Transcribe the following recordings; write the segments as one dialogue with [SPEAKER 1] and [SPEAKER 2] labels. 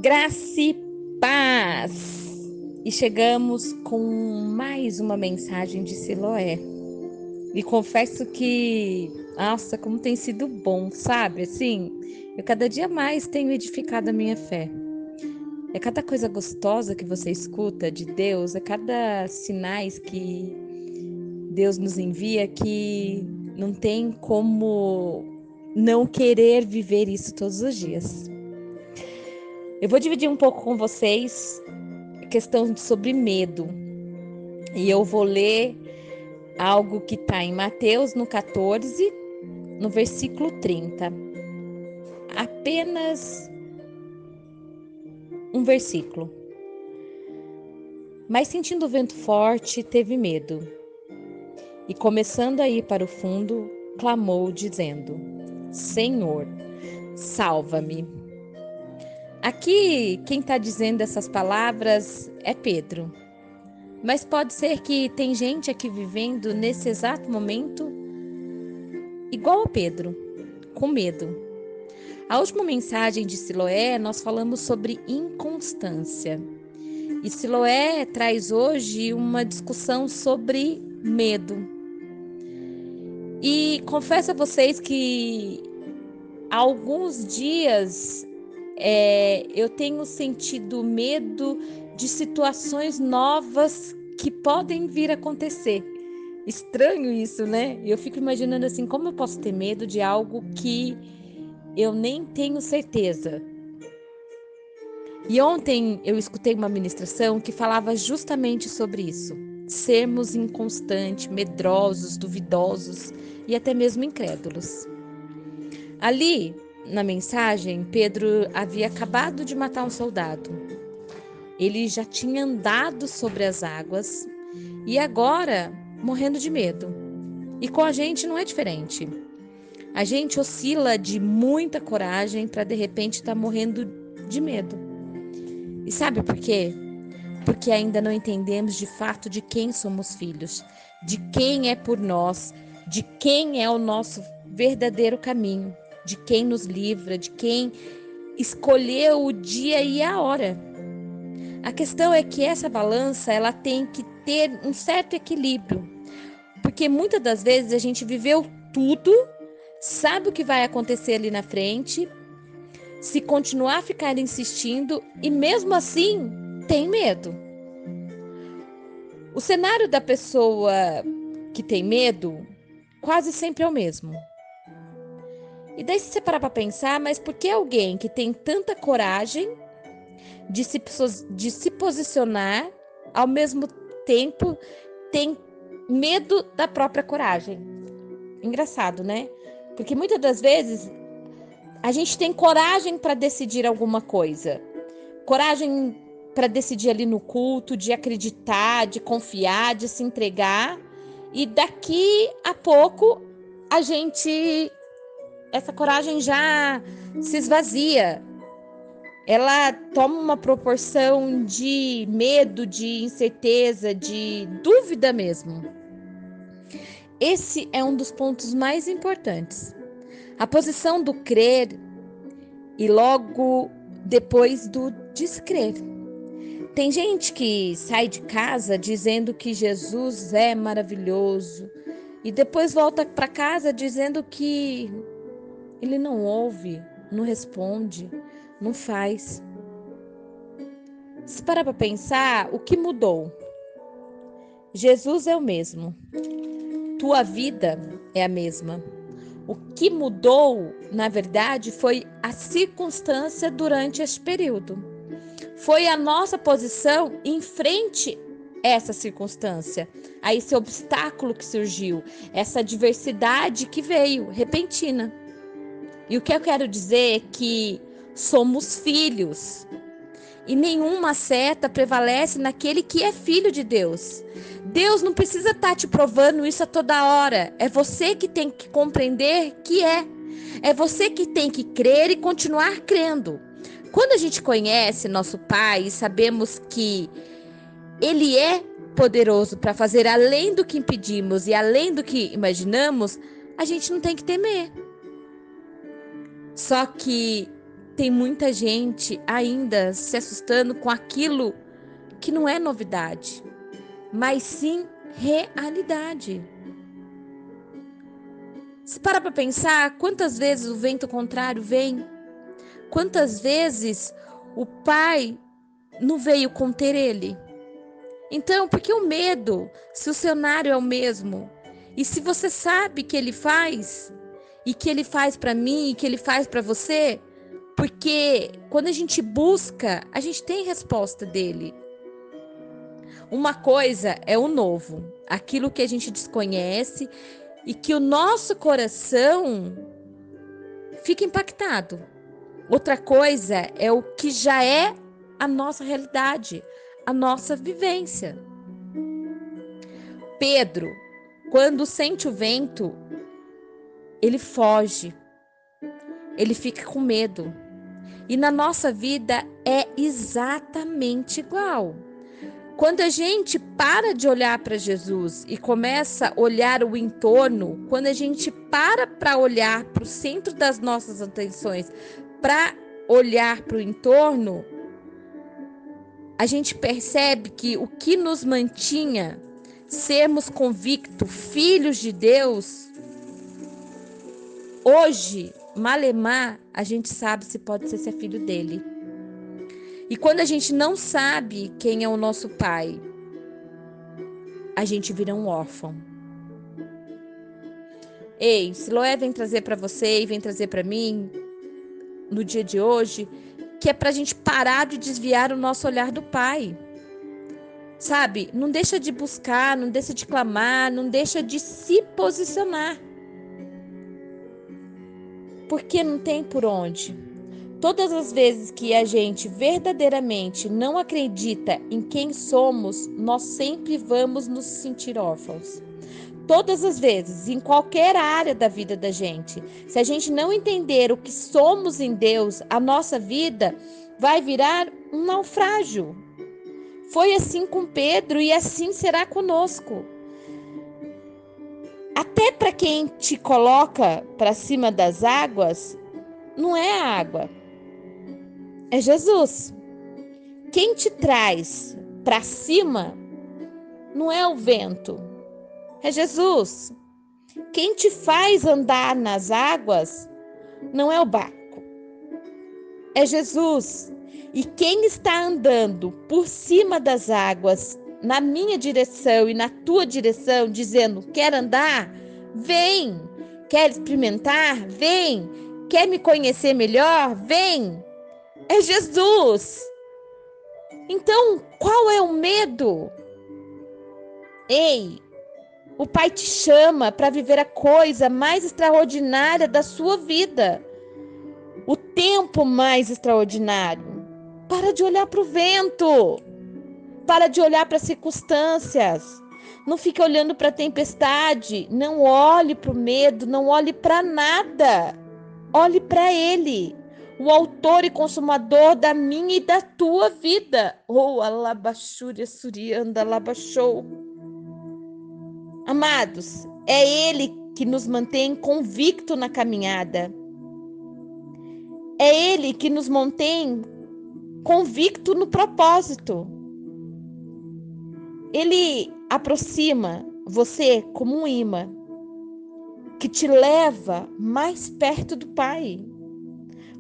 [SPEAKER 1] Graça e paz! E chegamos com mais uma mensagem de Siloé. E confesso que, nossa, como tem sido bom, sabe? Assim, eu cada dia mais tenho edificado a minha fé. É cada coisa gostosa que você escuta de Deus, é cada sinais que Deus nos envia que não tem como não querer viver isso todos os dias. Eu vou dividir um pouco com vocês a questão sobre medo. E eu vou ler algo que está em Mateus, no 14, no versículo 30. Apenas um versículo. Mas sentindo o vento forte, teve medo. E começando a ir para o fundo, clamou, dizendo: Senhor, salva-me. Aqui, quem está dizendo essas palavras é Pedro. Mas pode ser que tem gente aqui vivendo nesse exato momento igual a Pedro, com medo. A última mensagem de Siloé, nós falamos sobre inconstância. E Siloé traz hoje uma discussão sobre medo. E confesso a vocês que há alguns dias eu tenho sentido medo de situações novas que podem vir a acontecer. Estranho isso, né? Eu fico imaginando assim, como eu posso ter medo de algo que eu nem tenho certeza. E ontem eu escutei uma ministração que falava justamente sobre isso. Sermos inconstantes, medrosos, duvidosos e até mesmo incrédulos. Ali, na mensagem, Pedro havia acabado de matar um soldado. Ele já tinha andado sobre as águas e agora morrendo de medo. E com a gente não é diferente. A gente oscila de muita coragem para de repente estar morrendo de medo. E sabe por quê? Porque ainda não entendemos de fato de quem somos filhos, de quem é por nós, de quem é o nosso verdadeiro caminho, de quem nos livra, de quem escolheu o dia e a hora. A questão é que essa balança ela tem que ter um certo equilíbrio, porque muitas das vezes a gente viveu tudo, sabe o que vai acontecer ali na frente, se continuar a ficar insistindo e mesmo assim tem medo. O cenário da pessoa que tem medo quase sempre é o mesmo. E daí se você parar para pensar, mas por que alguém que tem tanta coragem de se posicionar, ao mesmo tempo tem medo da própria coragem? Engraçado, né? Porque muitas das vezes a gente tem coragem para decidir alguma coisa. Coragem para decidir ali no culto, de acreditar, de confiar, de se entregar. E daqui a pouco essa coragem já se esvazia. Ela toma uma proporção de medo, de incerteza, de dúvida mesmo. Esse é um dos pontos mais importantes. A posição do crer e logo depois do descrer. Tem gente que sai de casa dizendo que Jesus é maravilhoso e depois volta para casa dizendo que ele não ouve, não responde, não faz. Se parar para pensar, o que mudou? Jesus é o mesmo. Tua vida é a mesma. O que mudou, na verdade, foi a circunstância durante este período. Foi a nossa posição em frente a essa circunstância, a esse obstáculo que surgiu, essa adversidade que veio, repentina. E o que eu quero dizer é que somos filhos. E nenhuma seta prevalece naquele que é filho de Deus. Deus não precisa estar te provando isso a toda hora. É você que tem que compreender que é. É você que tem que crer e continuar crendo. Quando a gente conhece nosso Pai e sabemos que Ele é poderoso para fazer além do que impedimos e além do que imaginamos, a gente não tem que temer. Só que tem muita gente ainda se assustando com aquilo que não é novidade, mas sim realidade. Se para pensar, quantas vezes o vento contrário vem? Quantas vezes o pai não veio conter ele? Então, por que o medo, se o cenário é o mesmo? E se você sabe que ele faz, e que ele faz para mim, e que ele faz para você, porque quando a gente busca, a gente tem resposta dele. Uma coisa é o novo, aquilo que a gente desconhece e que o nosso coração fica impactado. Outra coisa é o que já é a nossa realidade, a nossa vivência. Pedro, quando sente o vento, ele foge, ele fica com medo. E na nossa vida é exatamente igual. Quando a gente para de olhar para Jesus e começa a olhar o entorno, quando a gente para olhar para o centro das nossas atenções, para olhar para o entorno, a gente percebe que o que nos mantinha sermos convictos filhos de Deus, hoje, malemar, a gente sabe se pode ser filho dele. E quando a gente não sabe quem é o nosso pai, a gente vira um órfão. Ei, Siloé vem trazer para você e vem trazer para mim, no dia de hoje, que é para a gente parar de desviar o nosso olhar do pai. Sabe? Não deixa de buscar, não deixa de clamar, não deixa de se posicionar. Porque não tem por onde. Todas as vezes que a gente verdadeiramente não acredita em quem somos, nós sempre vamos nos sentir órfãos. Todas as vezes, em qualquer área da vida da gente, se a gente não entender o que somos em Deus, a nossa vida vai virar um naufrágio. Foi assim com Pedro e assim será conosco. Até para quem te coloca para cima das águas, não é a água, é Jesus. Quem te traz para cima não é o vento, é Jesus. Quem te faz andar nas águas não é o barco, é Jesus. E quem está andando por cima das águas, na minha direção e na tua direção, dizendo: quer andar? Vem! Quer experimentar? Vem! Quer me conhecer melhor? Vem! É Jesus! Então, qual é o medo? Ei, o Pai te chama para viver a coisa mais extraordinária da sua vida. O tempo mais extraordinário. Para de olhar para o vento. Para de olhar para as circunstâncias. Não fique olhando para a tempestade. Não olhe para o medo. Não olhe para nada. Olhe para Ele, o autor e consumador da minha e da tua vida. Oh, alabachúria surianda alabachou. Amados, é Ele que nos mantém convicto na caminhada. É Ele que nos mantém convicto no propósito. Ele aproxima você como um imã que te leva mais perto do Pai.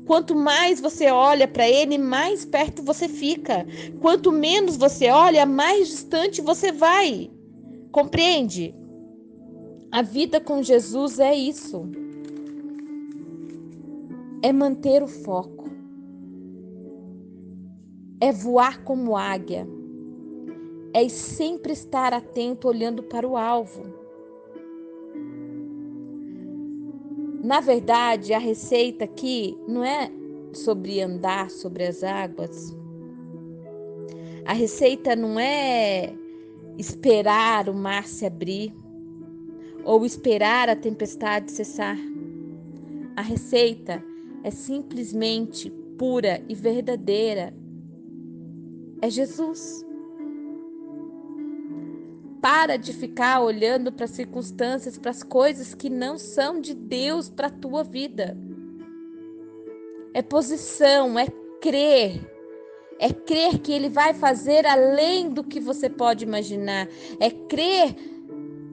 [SPEAKER 1] Quanto mais você olha para Ele, mais perto você fica. Quanto menos você olha, mais distante você vai. Compreende? A vida com Jesus é isso. É manter o foco. É voar como águia. É sempre estar atento, olhando para o alvo. Na verdade, a receita aqui não é sobre andar sobre as águas. A receita não é esperar o mar se abrir ou esperar a tempestade cessar. A receita é simplesmente pura e verdadeira. É Jesus. Para de ficar olhando para as circunstâncias, para as coisas que não são de Deus para a tua vida. é posição, é crer. É crer que Ele vai fazer além do que você pode imaginar. É crer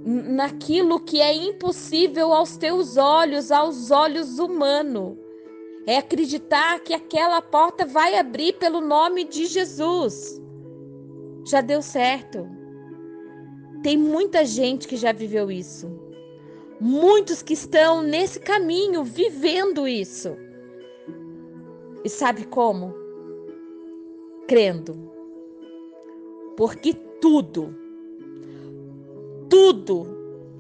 [SPEAKER 1] naquilo que é impossível aos teus olhos, aos olhos humanos. É acreditar que aquela porta vai abrir pelo nome de Jesus. Já deu certo. Tem muita gente que já viveu isso. Muitos que estão nesse caminho, vivendo isso. E sabe como? Crendo. Porque tudo,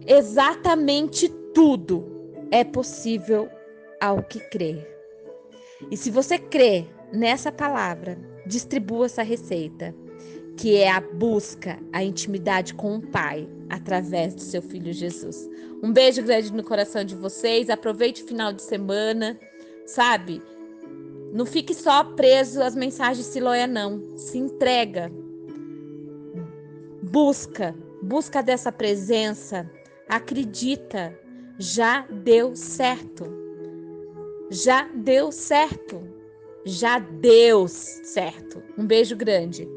[SPEAKER 1] exatamente tudo é possível ao que crê. E se você crê nessa palavra, distribua essa receita, que é a busca, a intimidade com o Pai, através do seu Filho Jesus. Um beijo grande no coração de vocês, aproveite o final de semana, sabe? Não fique só preso às mensagens de Siloé, não. Se entrega. Busca dessa presença. Acredita. Já deu certo. Já deu certo. Já deu certo. Um beijo grande.